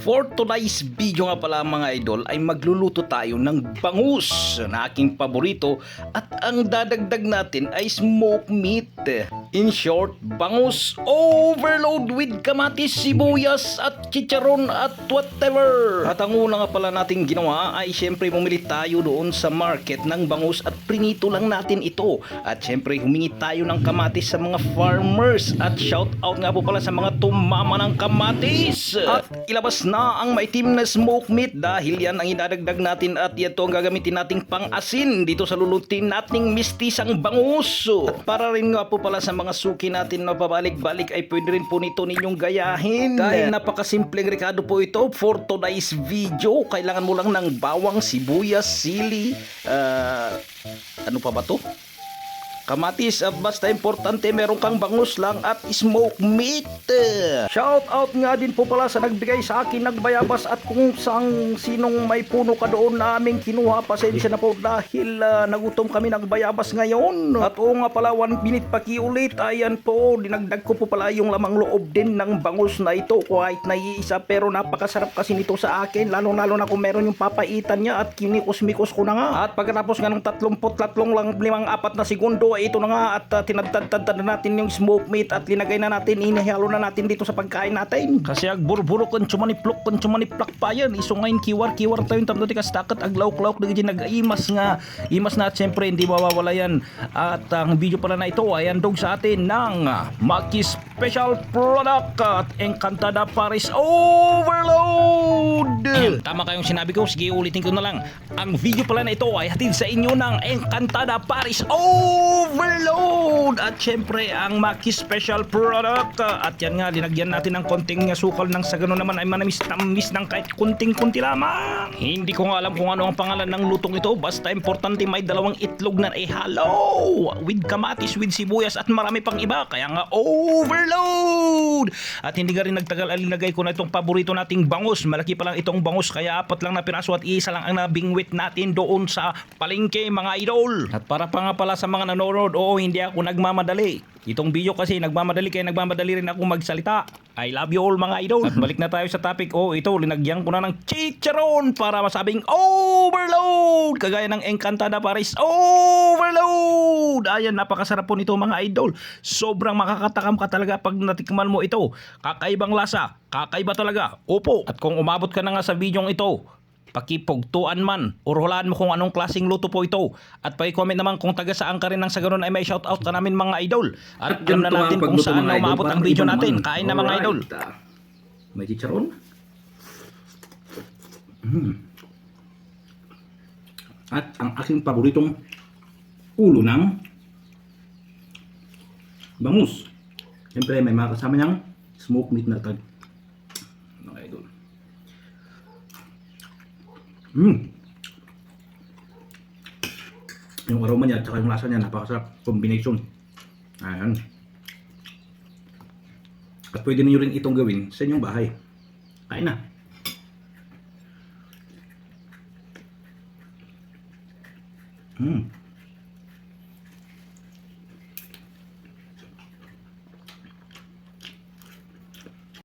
For today's video nga pala mga idol ay magluluto tayo ng bangus na aking paborito at ang dadagdag natin ay smoked meat. In short, bangus overload with kamatis, sibuyas at chicharon at whatever. At ang una nga pala nating ginawa ay syempre bumili tayo doon sa market ng bangus at prinito lang natin ito. At syempre humingi tayo ng kamatis sa mga farmers at shout out nga po pala sa mga tumama ng kamatis. At ilabas na ang maitim na smoked meat dahil yan ang idadagdag natin at ito ang gagamitin nating pang-asin dito sa lulutin nating mistisang bangus. At para rin nga po pala sa mga suki natin na pabalik-balik ay pwede rin po nito ninyong gayahin. Dahil napakasimpleng rekado po ito for today's video. Kailangan mo lang ng bawang, sibuyas, sili, ano pa ba to? Kamatis at basta importante meron kang bangus lang at smoked meat. Shout out nga din po pala sa nagbigay sa akin nagbayabas at kung sinong may puno ka doon na aming kinuha, pasensya na po dahil nagutom kami nagbayabas ngayon. At oo nga pala 1 minute pakiulit, ayan po dinagdag ko po pala yung lamang loob din ng bangus na ito kahit naiisa pero napakasarap kasi nito sa akin lalo na kung meron yung papaitan niya at kinikos-mikos ko na nga. At pagkatapos nga ng 33 lang 5-4 na segundo ito na nga at tinadtad na natin yung smoked meat at linagay na natin, inihalo na natin dito sa pagkain natin. Kasi agburburo kan chumaniplok pa yan. Iso ngayon kiwar tayo yung tamdo tikas takat aglaw-klaw nag-imas na at syempre hindi mawawala yan. At ang video pala na ito ay andog sa atin ng Maki Special Product at Encantada Paris Overload. Tama kayong sinabi ko, sige ulitin ko na lang. Ang video pala na ito ay hatid sa inyo ng Encantada Paris Overload at syempre ang Maki Special Product. At yan nga, linagyan natin ng konting sukal nang sa ganun naman ay manamis ng kahit kunting-kunti lamang. Hindi ko nga alam kung ano ang pangalan ng lutong ito, basta importante may 2 itlog na ihalo with kamatis, with sibuyas at marami pang iba, kaya nga overload. At hindi ka rin nagtagal alinagay ko na itong paborito nating bangus. Malaki pa lang itong bangus kaya 4 lang na piraso at isa lang ang nabingwit natin doon sa palengke mga idol. At para pa nga pala sa mga nanonood, oo, hindi ako nagmamadali. Itong video kasi nagmamadali kaya nagmamadali rin ako magsalita. I love you all mga idol. At balik na tayo sa topic. Oh, ito linagyan ko na ng chicharon para masabing overload. Kagaya ng Encantada Paris Overload. Ayan, napakasarap po nito mga idol. Sobrang makakatakam ka talaga pag natikman mo ito. Kakaibang lasa. Kakaiba talaga. Opo. At kung umabot ka na nga sa videong ito, pakipugtuan man or hulaan mo kung anong klaseng luto po ito at pa-comment naman kung taga saan ka rin nang sa ganun ay may shoutout ka namin mga idol at alam na natin kung saan na umabot ang video natin. Kain na mga idol. May chicharon at ang aking paboritong ulo ng bangus. Siyempre may mga kasama niyang smoked meat na tag mga idol. Yung aroma niya at saka yung lasa niya, napakasarap combination. Ayan. At pwede niyo rin itong gawin sa inyong bahay. Kain na.